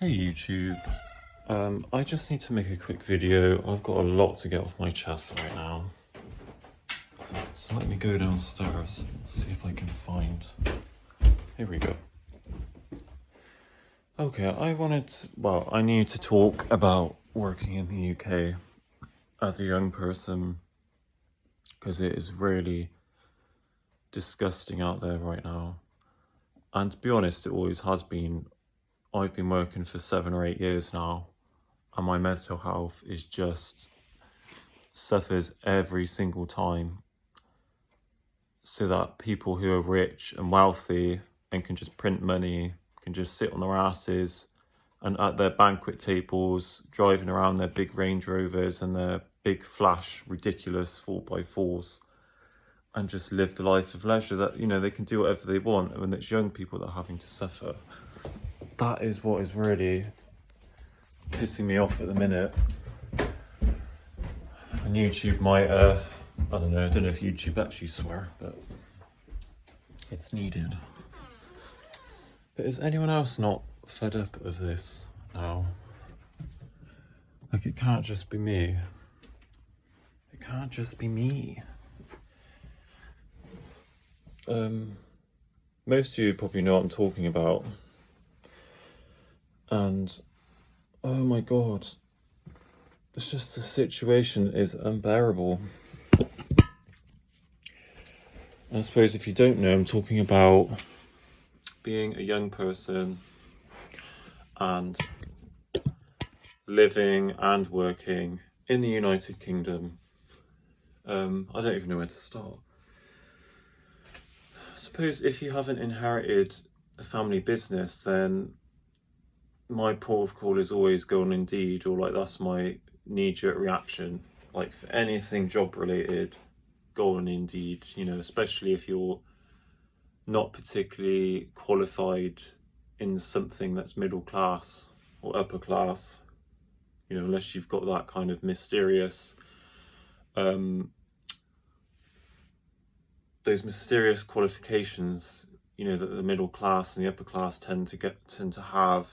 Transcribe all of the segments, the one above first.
Hey YouTube, I just need to make a quick video. I've got a lot to get off my chest right now. So let me go downstairs and see if I can find... Here we go. Okay, I need to talk about working in the UK as a young person, because it is really disgusting out there right now. And to be honest, it always has been. I've been working for 7 or 8 years now, and my mental health is just suffers every single time. So that people who are rich and wealthy and can just print money can just sit on their asses and at their banquet tables, driving around their big Range Rovers and their big flash, ridiculous 4x4s, and just live the life of leisure that, they can do whatever they want. And when it's young people that are having to suffer, that is what is really pissing me off at the minute. And YouTube might, I don't know if YouTube actually swear, but it's needed. But is anyone else not fed up of this now? Like, it can't just be me. It can't just be me. Most of you probably know what I'm talking about. And, oh my God, it's just the situation is unbearable. And I suppose if you don't know, I'm talking about being a young person and living and working in the United Kingdom. I don't even know where to start. I suppose if you haven't inherited a family business, then my port of call is always go on Indeed, or like that's my knee-jerk reaction. Like for anything job related, go on Indeed, especially if you're not particularly qualified in something that's middle class or upper class, unless you've got that kind of mysterious those mysterious qualifications, that the middle class and the upper class tend to have,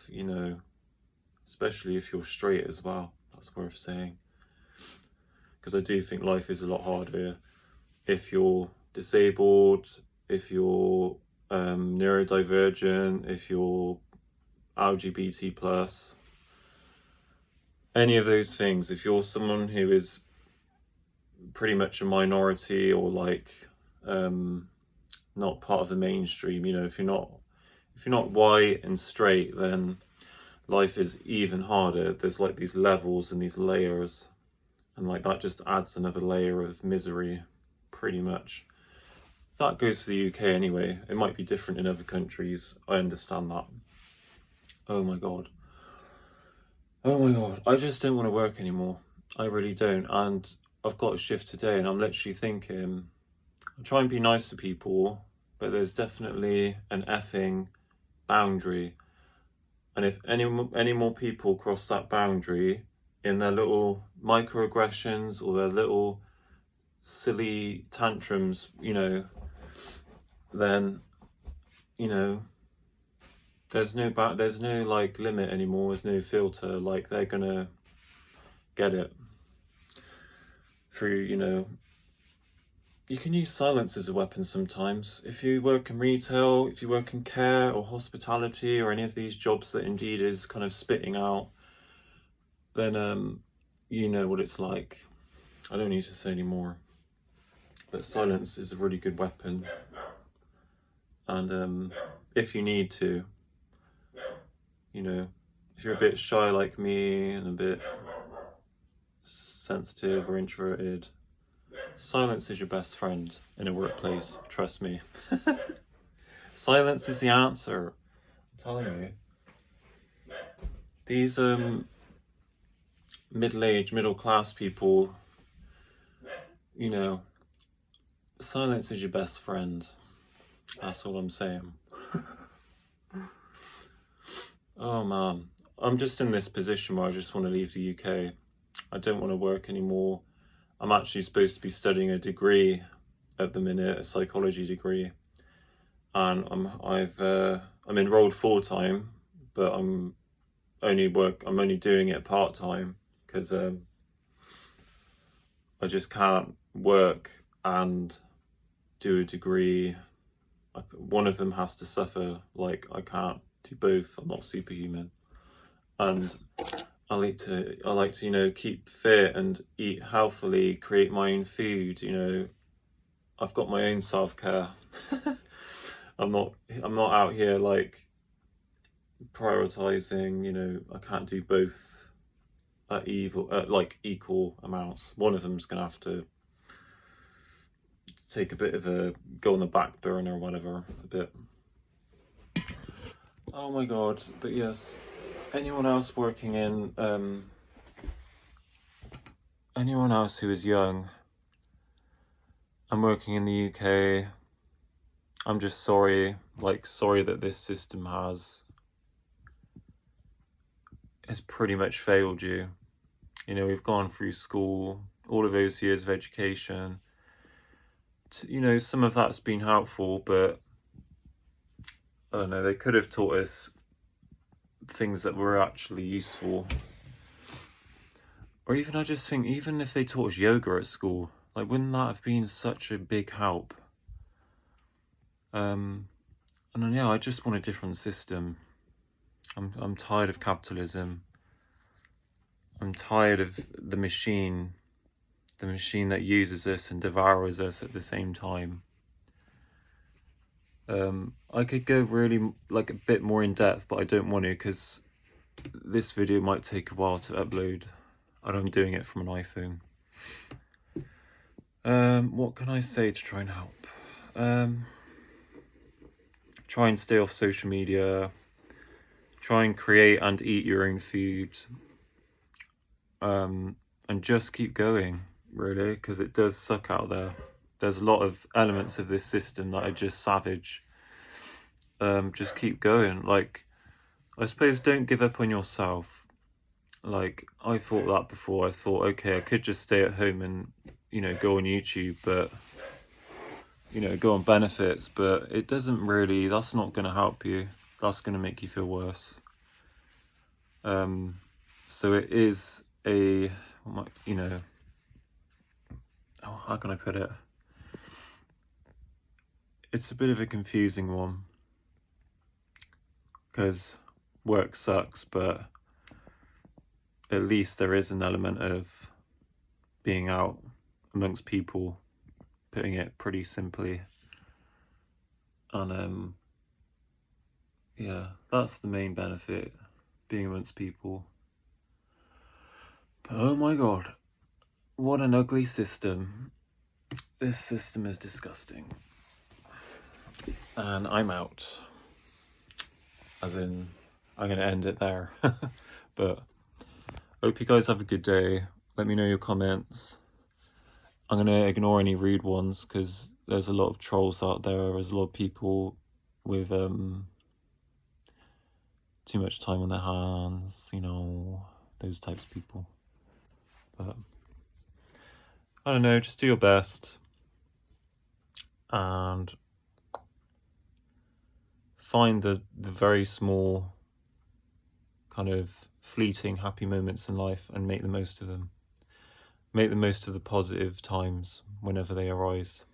especially if you're straight as well. That's worth saying, because I do think life is a lot harder if you're disabled, if you're neurodivergent, if you're LGBT plus, any of those things. If you're someone who is pretty much a minority, or like not part of the mainstream, if you're not white and straight, then life is even harder. There's like these levels and these layers, and like that just adds another layer of misery, pretty much. That goes for the UK anyway. It might be different in other countries, I understand that. Oh my god, I just don't want to work anymore. I really don't. And I've got a shift today, and I'm literally thinking, I try and be nice to people, but there's definitely an effing boundary. And if any more people cross that boundary in their little microaggressions or their little silly tantrums, then, there's no like limit anymore. There's no filter. Like, they're gonna get it through, you can use silence as a weapon sometimes. If you work in retail, if you work in care or hospitality or any of these jobs that Indeed is kind of spitting out, then you know what it's like. I don't need to say any more. But silence is a really good weapon. And if you need to, if you're a bit shy like me and a bit sensitive or introverted, silence is your best friend in a workplace, trust me. Silence is the answer, I'm telling you. These middle-aged, middle-class people, silence is your best friend. That's all I'm saying. Oh man, I'm just in this position where I just want to leave the UK. I don't want to work anymore. I'm actually supposed to be studying a degree at the minute, a psychology degree, and I'm enrolled full time, but I'm I'm only doing it part-time because I just can't work and do a degree. One of them has to suffer. Like, I can't do both. I'm not superhuman. And I like to, keep fit and eat healthily, create my own food, I've got my own self-care. I'm not out here like prioritizing, I can't do both at equal amounts. One of them's gonna have to take a bit of a go on the back burner or whatever, a bit. Oh my god, but yes. Anyone else working in anyone else who is young and working in the UK, I'm just sorry that this system has pretty much failed you. We've gone through school, all of those years of education. Some of that's been helpful, but I don't know, they could have taught us things that were actually useful. Or even, I just think, even if they taught us yoga at school, like, wouldn't that have been such a big help? And then, I just want a different system. I'm tired of capitalism. I'm tired of the machine that uses us and devours us at the same time. I could go really a bit more in depth, but I don't want to because this video might take a while to upload and I'm doing it from an iPhone. What can I say to try and help? Try and stay off social media. Try and create and eat your own food. And just keep going, really, because it does suck out there. There's a lot of elements of this system that are just savage. Just keep going. I suppose don't give up on yourself. I thought that before. I thought, okay, I could just stay at home and, go on YouTube, but, go on benefits, but it doesn't really, that's not going to help you. That's going to make you feel worse. So it is how can I put it? It's a bit of a confusing one because work sucks, but at least there is an element of being out amongst people, putting it pretty simply. And that's the main benefit, being amongst people. But oh my god, what an ugly system. This system is disgusting. And I'm out. As in, I'm going to end it there. But hope you guys have a good day. Let me know your comments. I'm going to ignore any rude ones because there's a lot of trolls out there. There's a lot of people with too much time on their hands, those types of people. But I don't know, just do your best and find the very small kind of fleeting happy moments in life and make the most of them. Make the most of the positive times whenever they arise.